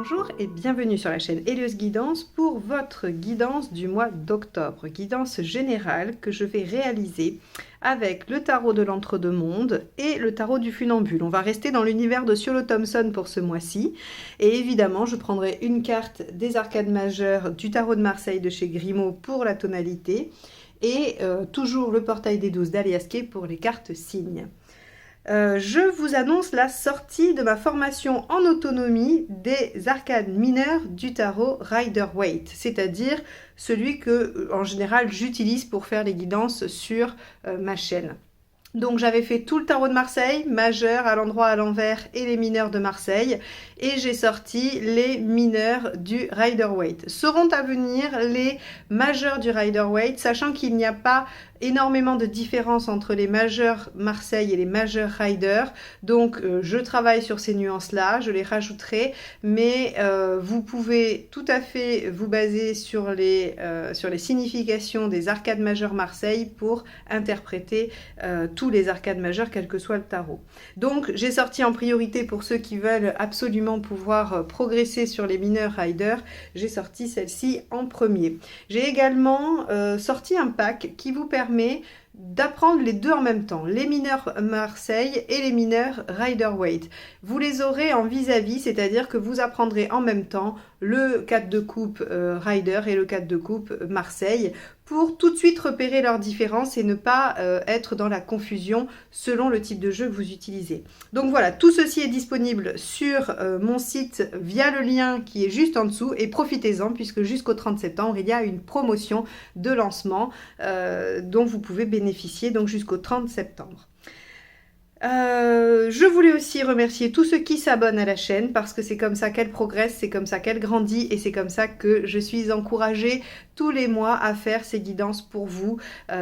Bonjour et bienvenue sur la chaîne Hélios Guidance pour votre guidance du mois d'octobre. Guidance générale que je vais réaliser avec le tarot de l'entre-deux-mondes et le tarot du funambule. On va rester dans l'univers de Siolo Thompson pour ce mois-ci. Et évidemment, je prendrai une carte des arcades majeures du tarot de Marseille de chez Grimaud pour la tonalité et toujours le portail des 12 d'Aliasquet pour les cartes signes. Je vous annonce la sortie de ma formation en autonomie des arcades mineures du tarot Rider-Waite, c'est-à-dire celui que, en général, j'utilise pour faire les guidances sur ma chaîne. Donc j'avais fait tout le tarot de Marseille, majeur à l'endroit à l'envers et les mineurs de Marseille. Et j'ai sorti les mineurs du Rider-Waite. Seront à venir les majeurs du Rider-Waite, sachant qu'il n'y a pas énormément de différence entre les majeurs Marseille et les majeurs Rider. Donc je travaille sur ces nuances-là, je les rajouterai. Mais vous pouvez tout à fait vous baser sur les significations des arcades majeures Marseille pour interpréter tous les arcades majeures, quel que soit le tarot. Donc j'ai sorti en priorité pour ceux qui veulent absolument pouvoir progresser sur les mineurs Rider, j'ai sorti celle-ci en premier. J'ai également sorti un pack qui vous permet d'apprendre les deux en même temps, les mineurs Marseille et les mineurs Rider-Waite. Vous les aurez en vis-à-vis, c'est-à-dire que vous apprendrez en même temps le 4 de coupe Rider et le 4 de coupe Marseille pour tout de suite repérer leurs différences et ne pas être dans la confusion selon le type de jeu que vous utilisez. Donc voilà, tout ceci est disponible sur mon site via le lien qui est juste en dessous et profitez-en puisque jusqu'au 30 septembre, il y a une promotion de lancement dont vous pouvez bénéficier donc jusqu'au 30 septembre. Je voulais aussi remercier tous ceux qui s'abonnent à la chaîne parce que c'est comme ça qu'elle progresse, c'est comme ça qu'elle grandit et c'est comme ça que je suis encouragée tous les mois à faire ces guidances pour vous.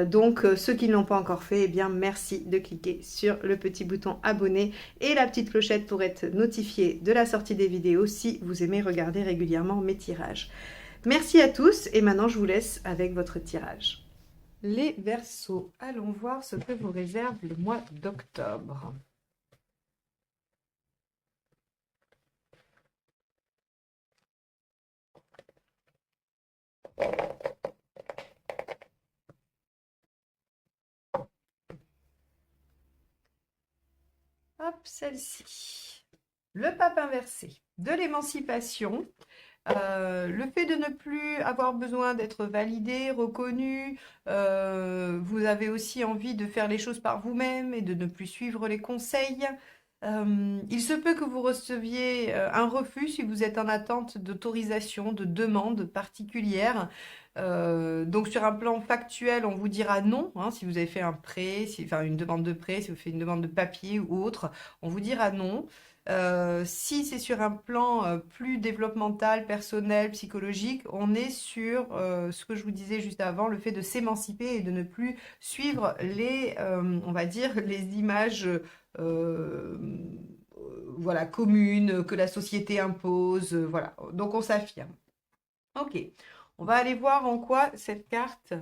Donc ceux qui ne l'ont pas encore fait, eh bien merci de cliquer sur le petit bouton abonner et la petite clochette pour être notifié de la sortie des vidéos si vous aimez regarder régulièrement mes tirages. Merci à tous et maintenant je vous laisse avec votre tirage. Les Verseaux, allons voir ce que vous réserve le mois d'octobre. Hop, celle-ci. Le pape inversé, de l'émancipation. Le fait de ne plus avoir besoin d'être validé, reconnu, vous avez aussi envie de faire les choses par vous-même et de ne plus suivre les conseils. Il se peut que vous receviez un refus si vous êtes en attente d'autorisation, de demande particulière. Donc sur un plan factuel, on vous dira non, hein, si vous avez fait un prêt, enfin une demande de prêt, si vous faites une demande de papier ou autre, on vous dira non. Si c'est sur un plan plus développemental, personnel, psychologique, on est sur ce que je vous disais juste avant, le fait de s'émanciper et de ne plus suivre les, on va dire, les images voilà, communes que la société impose. Voilà, donc on s'affirme. Ok, on va aller voir en quoi cette carte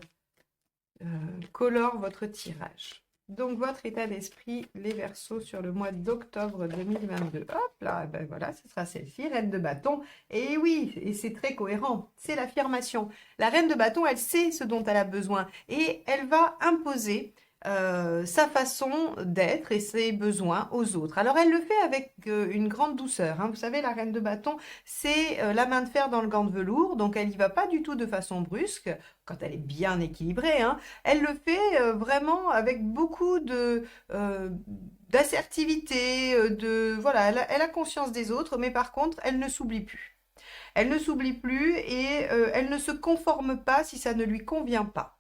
colore votre tirage. Donc, votre état d'esprit, les Verseaux, sur le mois d'octobre 2022. Hop là, ben voilà, ce sera celle-ci, Reine de bâton. Et oui, et c'est très cohérent, c'est l'affirmation. La Reine de bâton, elle sait ce dont elle a besoin et elle va imposer sa façon d'être et ses besoins aux autres. Alors, elle le fait avec une grande douceur. Hein. Vous savez, la Reine de bâton, c'est la main de fer dans le gant de velours, donc elle n'y va pas du tout de façon brusque, quand elle est bien équilibrée, hein. Elle le fait vraiment avec beaucoup d'assertivité, voilà, elle a conscience des autres, mais par contre, elle ne s'oublie plus. Elle ne s'oublie plus et elle ne se conforme pas si ça ne lui convient pas.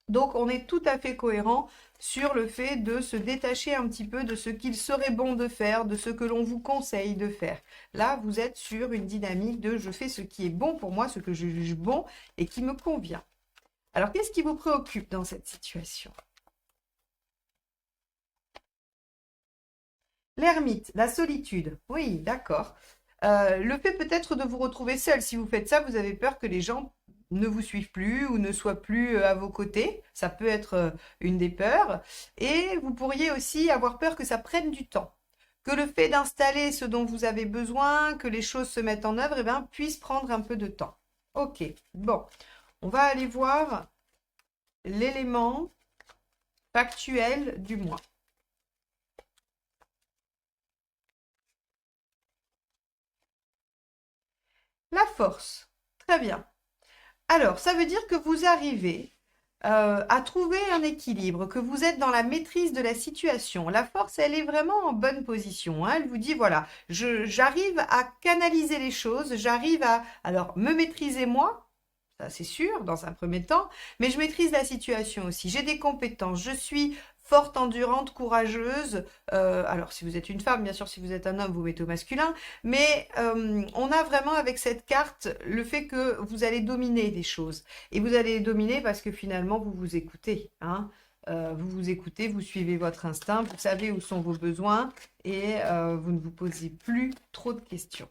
Donc, on est tout à fait cohérent sur le fait de se détacher un petit peu de ce qu'il serait bon de faire, de ce que l'on vous conseille de faire. Là, vous êtes sur une dynamique de je fais ce qui est bon pour moi, ce que je juge bon et qui me convient. Alors, qu'est-ce qui vous préoccupe dans cette situation? L'ermite, la solitude. Oui, d'accord. Le fait peut-être de vous retrouver seul. Si vous faites ça, vous avez peur que les gens ne vous suivent plus ou ne soient plus à vos côtés. Ça peut être une des peurs. Et vous pourriez aussi avoir peur que ça prenne du temps. que le fait d'installer ce dont vous avez besoin, que les choses se mettent en œuvre, eh bien, puisse prendre un peu de temps. Ok, bon, on va aller voir l'élément factuel du mois. La force. Très bien. Alors, ça veut dire que vous arrivez à trouver un équilibre, que vous êtes dans la maîtrise de la situation. La force, elle est vraiment en bonne position, hein. Elle vous dit, voilà, j'arrive à canaliser les choses, j'arrive à, alors, me maîtriser moi, ça c'est sûr, dans un premier temps, mais je maîtrise la situation aussi. J'ai des compétences, je suis forte, endurante, courageuse. Alors, si vous êtes une femme, bien sûr, si vous êtes un homme, vous mettez au masculin. Mais on a vraiment avec cette carte le fait que vous allez dominer des choses. Et vous allez les dominer parce que finalement, vous vous écoutez, hein. Vous vous écoutez, vous suivez votre instinct, vous savez où sont vos besoins et vous ne vous posez plus trop de questions.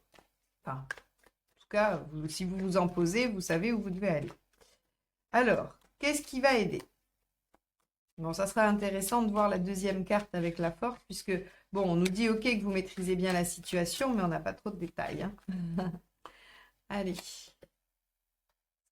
Enfin, en tout cas, si vous vous en posez, vous savez où vous devez aller. Alors, qu'est-ce qui va aider? Bon, ça sera intéressant de voir la deuxième carte avec la force, puisque, bon, on nous dit, OK, que vous maîtrisez bien la situation, mais on n'a pas trop de détails, hein. Allez.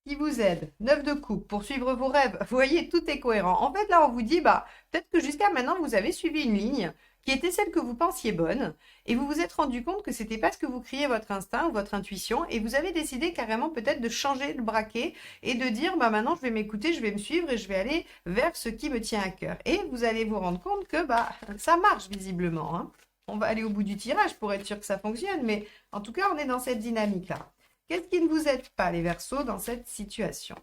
Qui vous aide? 9 de coupe, pour suivre vos rêves. Vous voyez, tout est cohérent. En fait, là, on vous dit, bah, peut-être que jusqu'à maintenant, vous avez suivi une ligne qui était celle que vous pensiez bonne, et vous vous êtes rendu compte que c'était pas ce que vous criez votre instinct ou votre intuition, et vous avez décidé carrément peut-être de changer le braquet et de dire, bah, maintenant, je vais m'écouter, je vais me suivre et je vais aller vers ce qui me tient à cœur. Et vous allez vous rendre compte que, bah, ça marche visiblement, hein. On va aller au bout du tirage pour être sûr que ça fonctionne, mais en tout cas, on est dans cette dynamique-là. Qu'est-ce qui ne vous aide pas, les Verseaux, dans cette situation?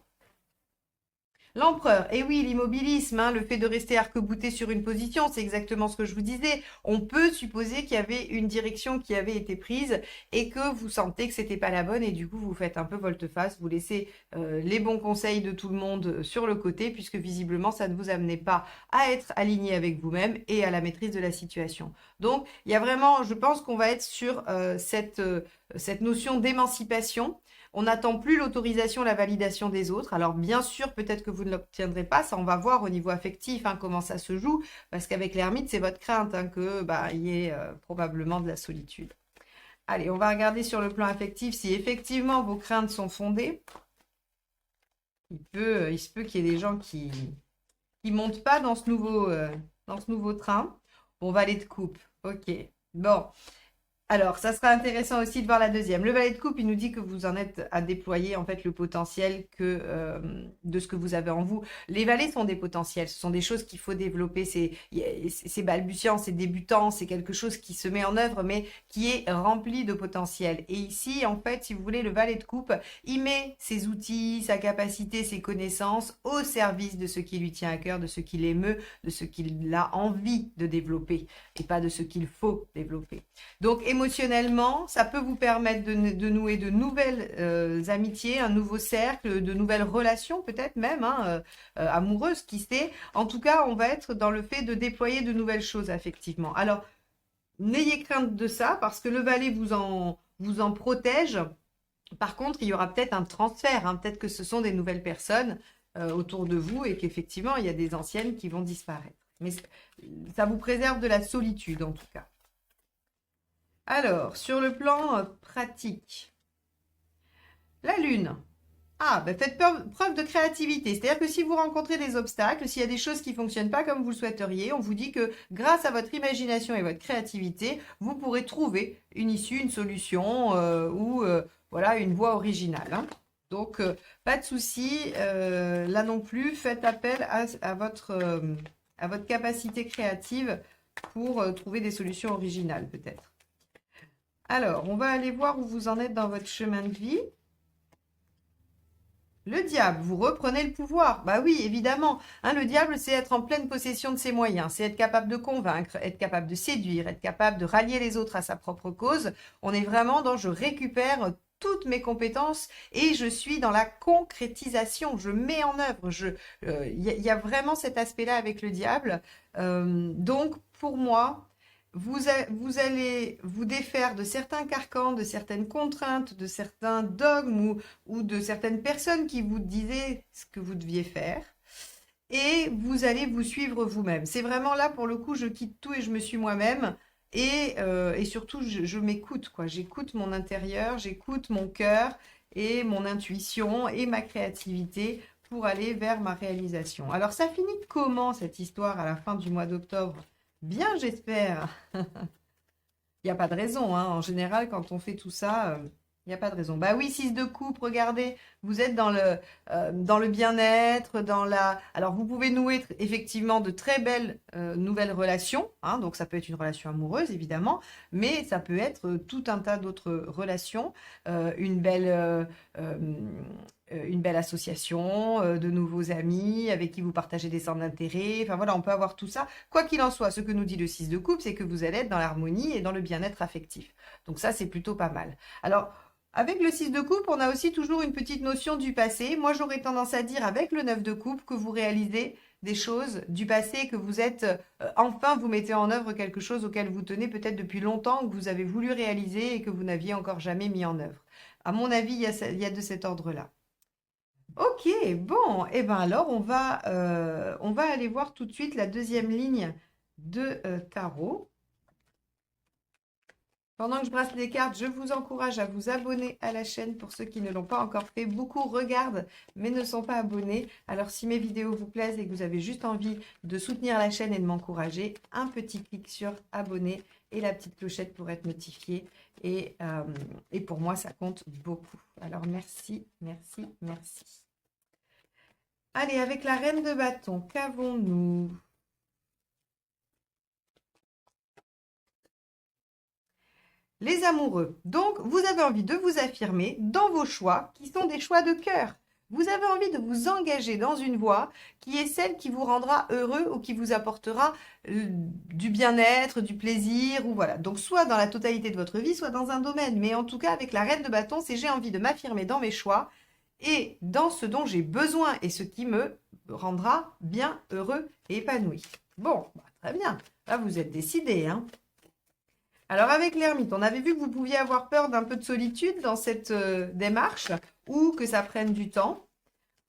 L'empereur, et oui, l'immobilisme, hein, le fait de rester arc-bouté sur une position, c'est exactement ce que je vous disais. On peut supposer qu'il y avait une direction qui avait été prise et que vous sentez que c'était pas la bonne et du coup vous faites un peu volte-face, vous laissez les bons conseils de tout le monde sur le côté puisque visiblement ça ne vous amenait pas à être aligné avec vous-même et à la maîtrise de la situation. Donc il y a vraiment, je pense qu'on va être sur cette notion d'émancipation. On n'attend plus l'autorisation, la validation des autres. Alors bien sûr, peut-être que vous ne l'obtiendrez pas, ça on va voir au niveau affectif, hein, comment ça se joue, parce qu'avec l'ermite, c'est votre crainte, hein, que bah, il y ait probablement de la solitude. Allez, on va regarder sur le plan affectif si effectivement vos craintes sont fondées. Il se peut qu'il y ait des gens qui montent pas dans ce nouveau train. Bon, valet de coupe, ok. Bon, alors, ça sera intéressant aussi de voir la deuxième. Le valet de coupe, il nous dit que vous en êtes à déployer en fait le potentiel de ce que vous avez en vous. Les valets sont des potentiels, ce sont des choses qu'il faut développer. C'est balbutiant, c'est débutant, c'est quelque chose qui se met en œuvre, mais qui est rempli de potentiel. Et ici, en fait, si vous voulez, le valet de coupe, il met ses outils, sa capacité, ses connaissances au service de ce qui lui tient à cœur, de ce qui l'émeut, de ce qu'il a envie de développer, et pas de ce qu'il faut développer. Donc, émotionnellement, ça peut vous permettre de nouer de nouvelles amitiés, un nouveau cercle, de nouvelles relations peut-être même, hein, amoureuses, qui sait. En tout cas, on va être dans le fait de déployer de nouvelles choses affectivement. Alors, n'ayez crainte de ça parce que le valet vous en protège. Par contre, il y aura peut-être un transfert, hein, peut-être que ce sont des nouvelles personnes autour de vous et qu'effectivement, il y a des anciennes qui vont disparaître. Mais ça vous préserve de la solitude en tout cas. Alors, sur le plan pratique, la Lune. Ah, ben faites preuve de créativité. C'est-à-dire que si vous rencontrez des obstacles, s'il y a des choses qui ne fonctionnent pas comme vous le souhaiteriez, on vous dit que grâce à votre imagination et votre créativité, vous pourrez trouver une issue, une solution ou voilà, une voie originale, hein. Donc, pas de souci. Là non plus, faites appel à votre capacité créative pour trouver des solutions originales peut-être. Alors, on va aller voir où vous en êtes dans votre chemin de vie. Le diable, vous reprenez le pouvoir. Bah oui, évidemment. Hein, le diable, c'est être en pleine possession de ses moyens. C'est être capable de convaincre, être capable de séduire, être capable de rallier les autres à sa propre cause. On est vraiment dans je récupère toutes mes compétences et je suis dans la concrétisation. Je mets en œuvre. Y a vraiment cet aspect-là avec le diable. Donc, pour moi, vous allez vous défaire de certains carcans, de certaines contraintes, de certains dogmes ou de certaines personnes qui vous disaient ce que vous deviez faire. Et vous allez vous suivre vous-même. C'est vraiment là, pour le coup, je quitte tout et je me suis moi-même. Et surtout, je m'écoute, quoi. J'écoute mon intérieur, j'écoute mon cœur et mon intuition et ma créativité pour aller vers ma réalisation. Alors, ça finit comment cette histoire à la fin du mois d'octobre? Bien, j'espère. Il n'y a pas de raison, hein. En général, quand on fait tout ça, il n'y a pas de raison. Bah oui, 6 de coupe, regardez, vous êtes dans le bien-être, dans la... Alors, vous pouvez nouer effectivement de très belles nouvelles relations, hein. Donc, ça peut être une relation amoureuse, évidemment, mais ça peut être tout un tas d'autres relations, une euh, une belle association, de nouveaux amis avec qui vous partagez des centres d'intérêt. Enfin voilà, on peut avoir tout ça. Quoi qu'il en soit, ce que nous dit le 6 de coupe, c'est que vous allez être dans l'harmonie et dans le bien-être affectif. Donc ça, c'est plutôt pas mal. Alors, avec le 6 de coupe, on a aussi toujours une petite notion du passé. Moi, j'aurais tendance à dire avec le 9 de coupe que vous réalisez des choses du passé, que vous êtes enfin, vous mettez en œuvre quelque chose auquel vous tenez peut-être depuis longtemps, que vous avez voulu réaliser et que vous n'aviez encore jamais mis en œuvre. À mon avis, il y a de cet ordre-là. Ok, bon, et ben alors on va aller voir tout de suite la deuxième ligne de tarot. Pendant que je brasse les cartes, je vous encourage à vous abonner à la chaîne pour ceux qui ne l'ont pas encore fait. Beaucoup regardent mais ne sont pas abonnés. Alors si mes vidéos vous plaisent et que vous avez juste envie de soutenir la chaîne et de m'encourager, un petit clic sur abonner et la petite clochette pour être notifié. Et pour moi, ça compte beaucoup. Alors merci, merci, merci. Allez, avec la reine de bâton, qu'avons-nous? Les amoureux. Donc, vous avez envie de vous affirmer dans vos choix, qui sont des choix de cœur. Vous avez envie de vous engager dans une voie qui est celle qui vous rendra heureux ou qui vous apportera du bien-être, du plaisir, ou voilà. Donc, soit dans la totalité de votre vie, soit dans un domaine. Mais en tout cas, avec la reine de bâton, c'est j'ai envie de m'affirmer dans mes choix et dans ce dont j'ai besoin et ce qui me rendra bien heureux et épanoui. Bon, bah, très bien. Là, vous êtes décidé, hein. Alors avec l'ermite, on avait vu que vous pouviez avoir peur d'un peu de solitude dans cette démarche ou que ça prenne du temps.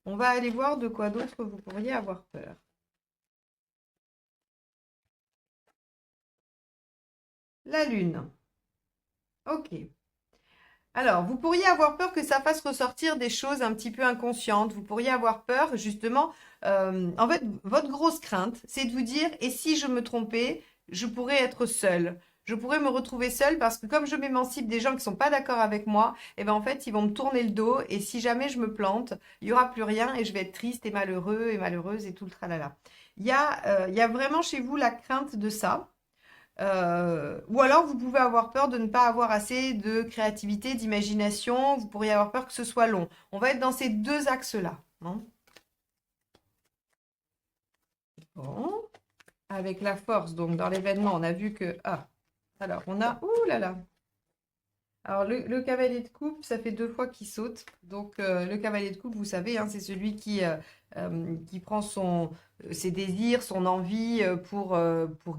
On va aller voir de quoi d'autre vous pourriez avoir peur. La lune. Ok. Alors, vous pourriez avoir peur que ça fasse ressortir des choses un petit peu inconscientes. Vous pourriez avoir peur, justement. En fait, votre grosse crainte, c'est de vous dire, et si je me trompais, je pourrais être seule. Je pourrais me retrouver seule parce que comme je m'émancipe des gens qui ne sont pas d'accord avec moi, et ben en fait, ils vont me tourner le dos. Et si jamais je me plante, il n'y aura plus rien et je vais être triste et malheureux et malheureuse et tout le tralala. Il y a vraiment chez vous la crainte de ça. Ou alors vous pouvez avoir peur de ne pas avoir assez de créativité, d'imagination, vous pourriez avoir peur que ce soit long. On va être dans ces deux axes-là, hein. Bon. Avec la force, donc dans l'événement, on a vu que... Ah, alors on a... Ouh là là. Alors le cavalier de coupe, ça fait 2 fois qu'il saute. Donc le cavalier de coupe, vous savez, hein, c'est celui qui prend ses désirs, son envie pour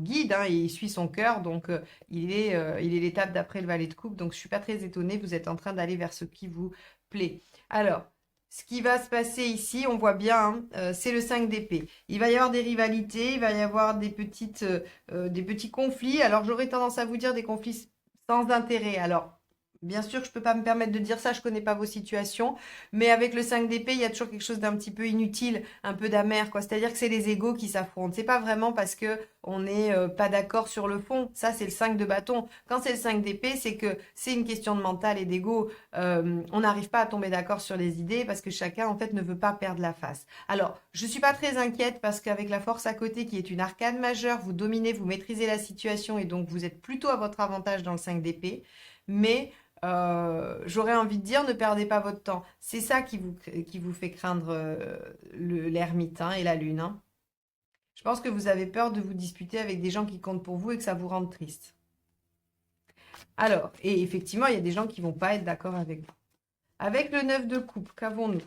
guide, hein, et il suit son cœur. Donc il est l'étape d'après le valet de coupe. Donc je suis pas très étonnée, vous êtes en train d'aller vers ce qui vous plaît. Alors, ce qui va se passer ici, on voit bien, hein, c'est le 5 d'épée. Il va y avoir des rivalités, il va y avoir des petits conflits. Alors j'aurais tendance à vous dire des conflits sans intérêt. Alors, bien sûr, je ne peux pas me permettre de dire ça, je ne connais pas vos situations, mais avec le 5 d'épée, il y a toujours quelque chose d'un petit peu inutile, un peu d'amer, quoi. C'est-à-dire que c'est les égos qui s'affrontent. C'est pas vraiment parce que on n'est pas d'accord sur le fond. Ça, c'est le 5 de bâton. Quand c'est le 5 d'épée, c'est que c'est une question de mental et d'ego. On n'arrive pas à tomber d'accord sur les idées parce que chacun, en fait, ne veut pas perdre la face. Alors, je suis pas très inquiète parce qu'avec la force à côté, qui est une arcane majeure, vous dominez, vous maîtrisez la situation et donc vous êtes plutôt à votre avantage dans le 5 d'épée. Mais j'aurais envie de dire, ne perdez pas votre temps. C'est ça qui vous fait craindre l'ermite, hein, et la lune, hein. Je pense que vous avez peur de vous disputer avec des gens qui comptent pour vous et que ça vous rende triste. Alors, et effectivement, il y a des gens qui vont pas être d'accord avec vous. Avec le 9 de coupe, qu'avons-nous?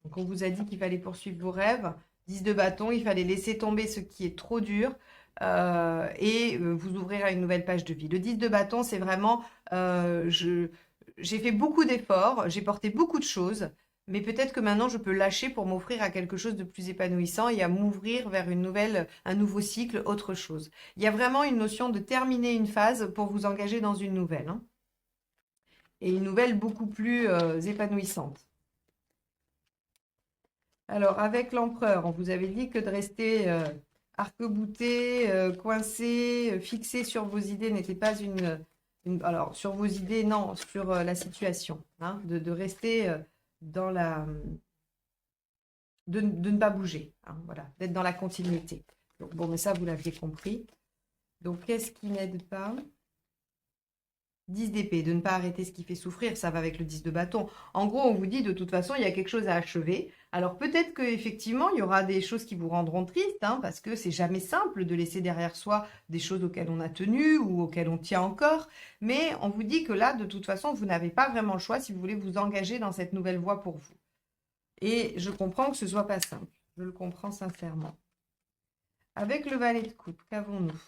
Donc, on vous a dit qu'il fallait poursuivre vos rêves. 10 de bâton, il fallait laisser tomber ce qui est trop dur et vous ouvrir à une nouvelle page de vie. Le 10 de bâton, c'est vraiment, j'ai fait beaucoup d'efforts, j'ai porté beaucoup de choses, Mais peut-être que maintenant, je peux lâcher pour m'offrir à quelque chose de plus épanouissant et à m'ouvrir vers un nouveau cycle, autre chose. Il y a vraiment une notion de terminer une phase pour vous engager dans une nouvelle, hein. Et une nouvelle beaucoup plus épanouissante. Alors, avec l'empereur, on vous avait dit que de rester arc-bouté, coincé, fixé sur vos idées n'était pas alors, sur vos idées, non, sur la situation, hein, de rester dans la... de ne pas bouger, hein, voilà, d'être dans la continuité. Donc, bon, mais ça, vous l'aviez compris. Donc, qu'est-ce qui n'aide pas? 10 d'épée, de ne pas arrêter ce qui fait souffrir, ça va avec le 10 de bâton. En gros, on vous dit de toute façon, il y a quelque chose à achever. Alors peut-être qu'effectivement, il y aura des choses qui vous rendront triste, hein, parce que c'est jamais simple de laisser derrière soi des choses auxquelles on a tenu ou auxquelles on tient encore. Mais on vous dit que là, de toute façon, vous n'avez pas vraiment le choix si vous voulez vous engager dans cette nouvelle voie pour vous. Et je comprends que ce soit pas simple. Je le comprends sincèrement. Avec le valet de coupe, qu'avons-nous?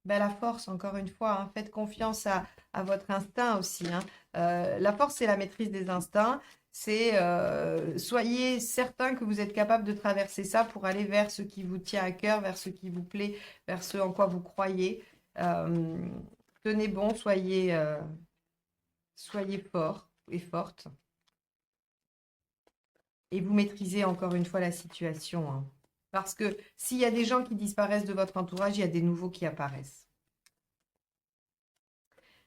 Ben, la force, encore une fois, hein, faites confiance à votre instinct aussi, hein. La force, c'est la maîtrise des instincts. C'est soyez certain que vous êtes capable de traverser ça pour aller vers ce qui vous tient à cœur, vers ce qui vous plaît, vers ce en quoi vous croyez. Tenez bon, soyez forts et fortes. Et vous maîtrisez encore une fois la situation, hein. Parce que s'il y a des gens qui disparaissent de votre entourage, il y a des nouveaux qui apparaissent.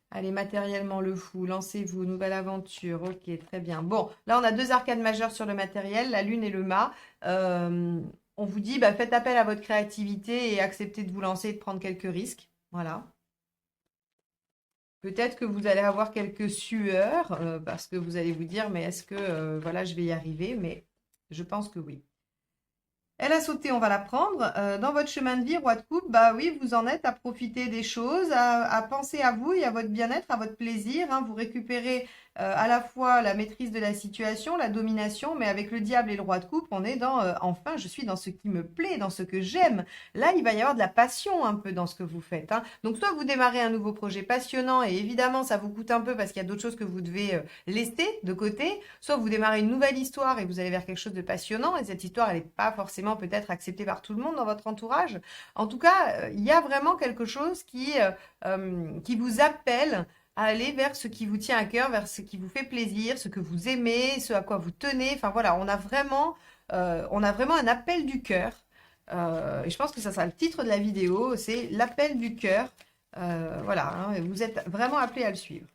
Allez, matériellement, le fou, lancez-vous, nouvelle aventure. Ok, très bien. Bon, là, on a 2 arcades majeures sur le matériel, la lune et le mât. On vous dit, bah, faites appel à votre créativité et acceptez de vous lancer et de prendre quelques risques. Voilà. Peut-être que vous allez avoir quelques sueurs parce que vous allez vous dire, mais est-ce que voilà, je vais y arriver? Mais je pense que oui. Elle a sauté, on va la prendre. Dans votre chemin de vie, roi de coupe, bah oui, vous en êtes à profiter des choses, à penser à vous et à votre bien-être, à votre plaisir, hein. Vous récupérez à la fois la maîtrise de la situation, la domination, mais avec le diable et le roi de coupe, on est dans enfin, je suis dans ce qui me plaît, dans ce que j'aime. Là, il va y avoir de la passion un peu dans ce que vous faites, hein. Donc, soit vous démarrez un nouveau projet passionnant et évidemment, ça vous coûte un peu parce qu'il y a d'autres choses que vous devez laisser de côté, soit vous démarrez une nouvelle histoire et vous allez vers quelque chose de passionnant et cette histoire, elle n'est pas forcément peut-être acceptée par tout le monde dans votre entourage. En tout cas, il y a vraiment quelque chose qui vous appelle à aller vers ce qui vous tient à cœur, vers ce qui vous fait plaisir, ce que vous aimez, ce à quoi vous tenez. Enfin voilà, on a vraiment un appel du cœur. Et je pense que ça sera le titre de la vidéo, c'est l'appel du cœur. Voilà, hein, vous êtes vraiment appelé à le suivre.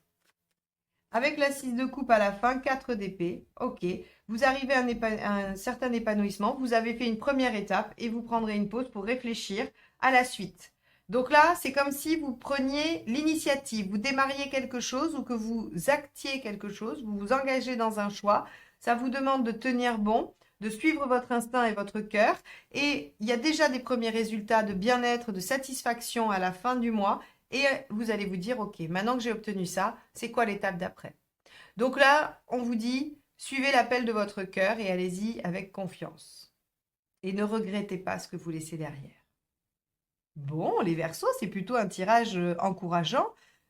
Avec la 6 de coupe à la fin, 4 d'épée, ok. Vous arrivez à un certain épanouissement, vous avez fait une première étape et vous prendrez une pause pour réfléchir à la suite. Donc là, c'est comme si vous preniez l'initiative, vous démarriez quelque chose ou que vous actiez quelque chose, vous vous engagez dans un choix. Ça vous demande de tenir bon, de suivre votre instinct et votre cœur. Et il y a déjà des premiers résultats de bien-être, de satisfaction à la fin du mois. Et vous allez vous dire, ok, maintenant que j'ai obtenu ça, c'est quoi l'étape d'après? Donc là, on vous dit, suivez l'appel de votre cœur et allez-y avec confiance. Et ne regrettez pas ce que vous laissez derrière. Bon, les Verseaux, c'est plutôt un tirage encourageant,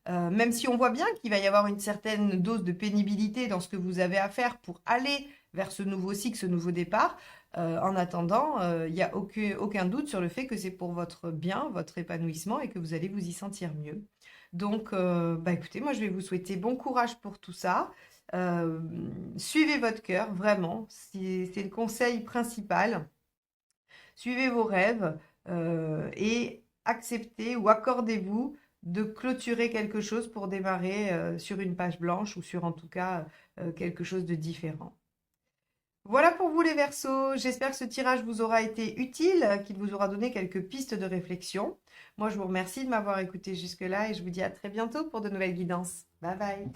même si on voit bien qu'il va y avoir une certaine dose de pénibilité dans ce que vous avez à faire pour aller vers ce nouveau cycle, ce nouveau départ. En attendant, il n'y a aucun doute sur le fait que c'est pour votre bien, votre épanouissement et que vous allez vous y sentir mieux. Donc, bah écoutez, moi je vais vous souhaiter bon courage pour tout ça. Suivez votre cœur, vraiment, c'est le conseil principal. Suivez vos rêves et acceptez ou accordez-vous de clôturer quelque chose pour démarrer sur une page blanche ou sur en tout cas quelque chose de différent. Voilà pour vous les Verseaux, j'espère que ce tirage vous aura été utile, qu'il vous aura donné quelques pistes de réflexion. Moi je vous remercie de m'avoir écouté jusque-là et je vous dis à très bientôt pour de nouvelles guidances. Bye bye.